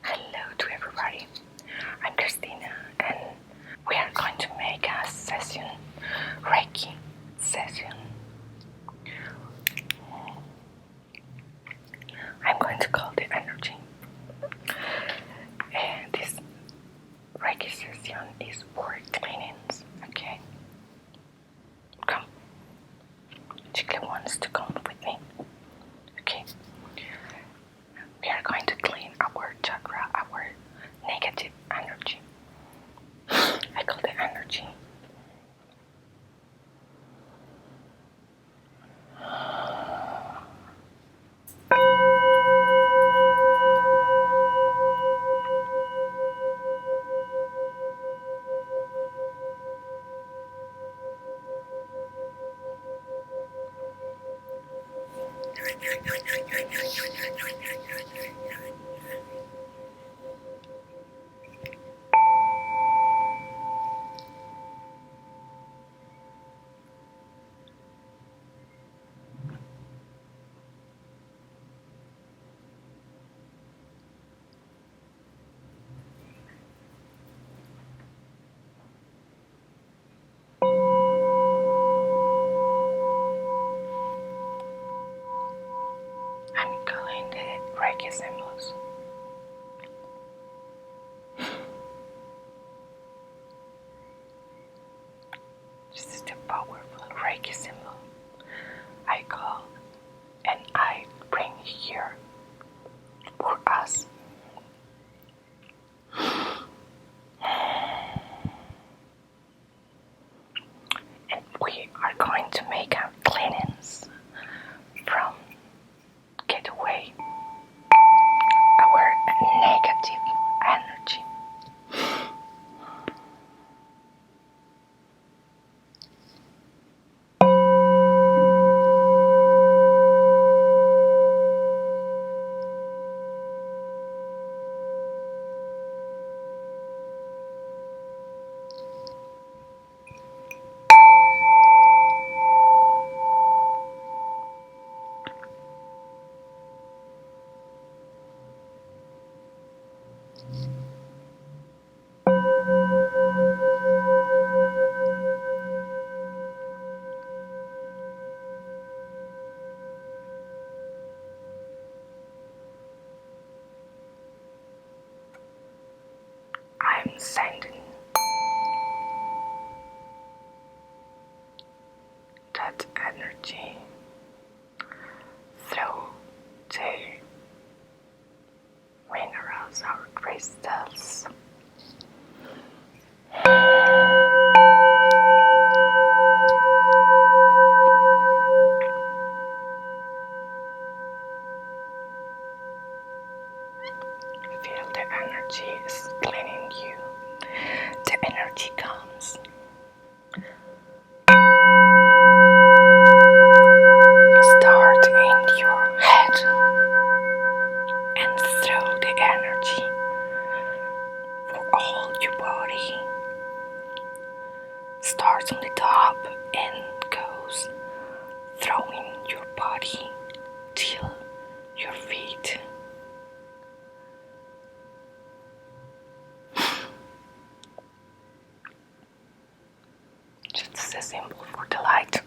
Hello to everybody. I'm Cristina and we are going to make a session, Reiki session. I'm going to call the energy. And this Reiki session is for cleanings, okay? Come. Chicle wants to come with me. Okay. We are going to clean our chakra, our negative energy. I call the energy. I'm calling the Reiki symbols. This is the powerful Reiki symbol I call and I bring here for us. And we are going to make a cleanings from get away our negative energy. I'm sending that energy through the minerals or crystals. Feel the energy is cleaning you. The energy comes. Start in your head and throw the energy for all your body. Starts on the top and goes throwing your body till your feet. Just a symbol for the light.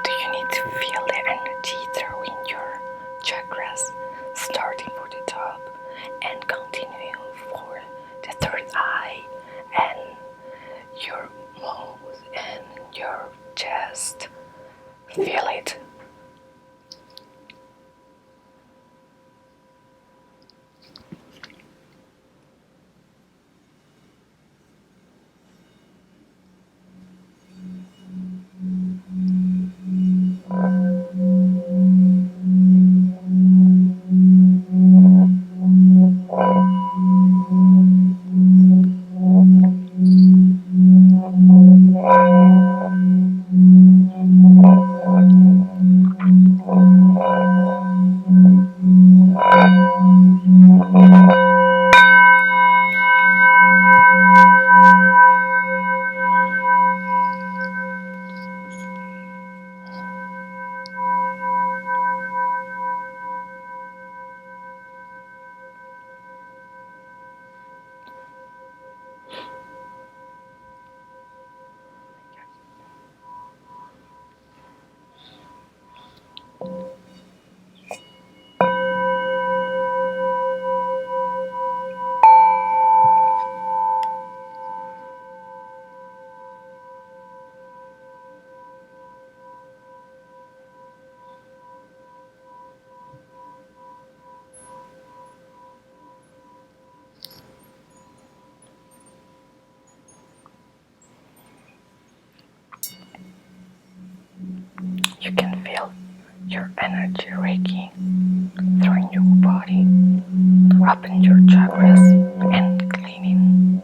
Do you need to feel the energy throwing your chakras, starting for the top and continuing for the third eye and your mouth and your chest? Feel it. You can feel your energy Reiki through your body, open your chakras and cleaning.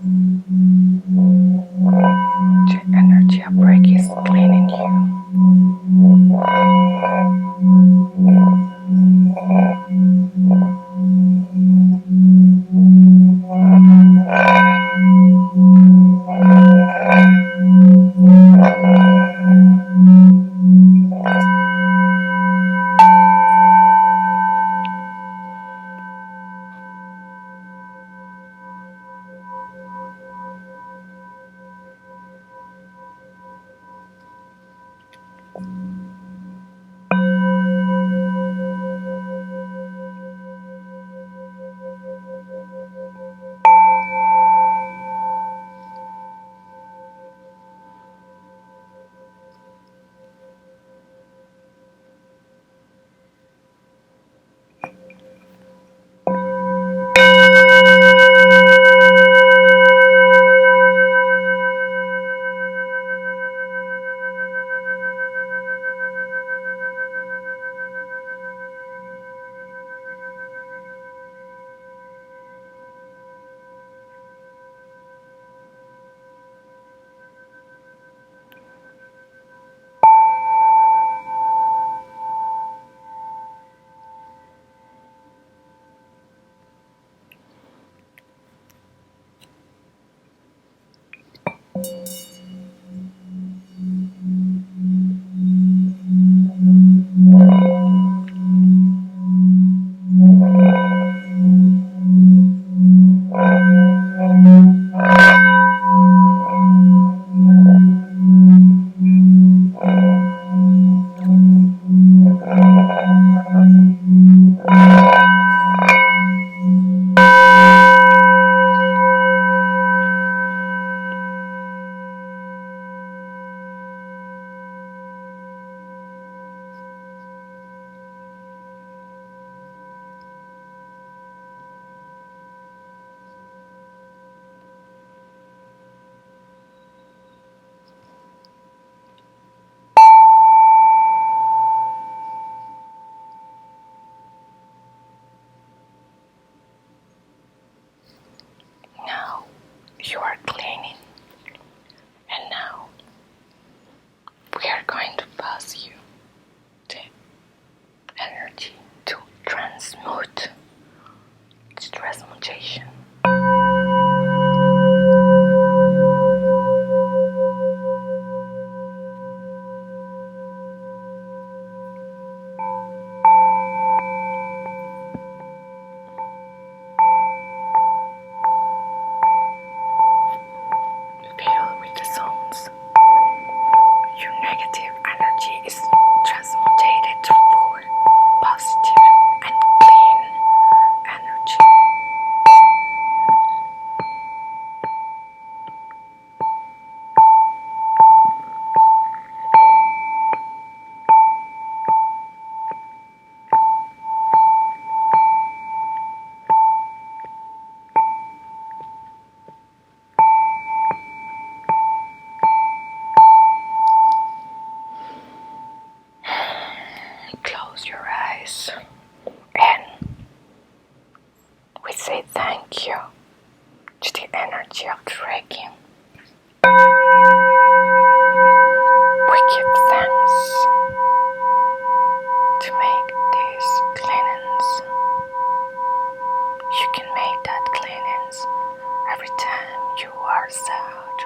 The energy of Reiki is cleaning you. Now you are cleaning, and now we are going to pass you the energy to transmute transmutation. Feel with the sounds. Your negative energy is transmutated for positive and clean energy. Close your eyes and we say thank you to the energy of the Reiki. We give thanks to make these cleanings. You can make that cleanings every time you are sad,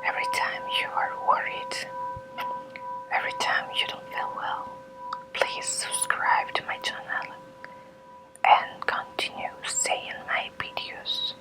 every time you are worried, every time you don't feel well. Please subscribe to my channel and continue seeing my videos.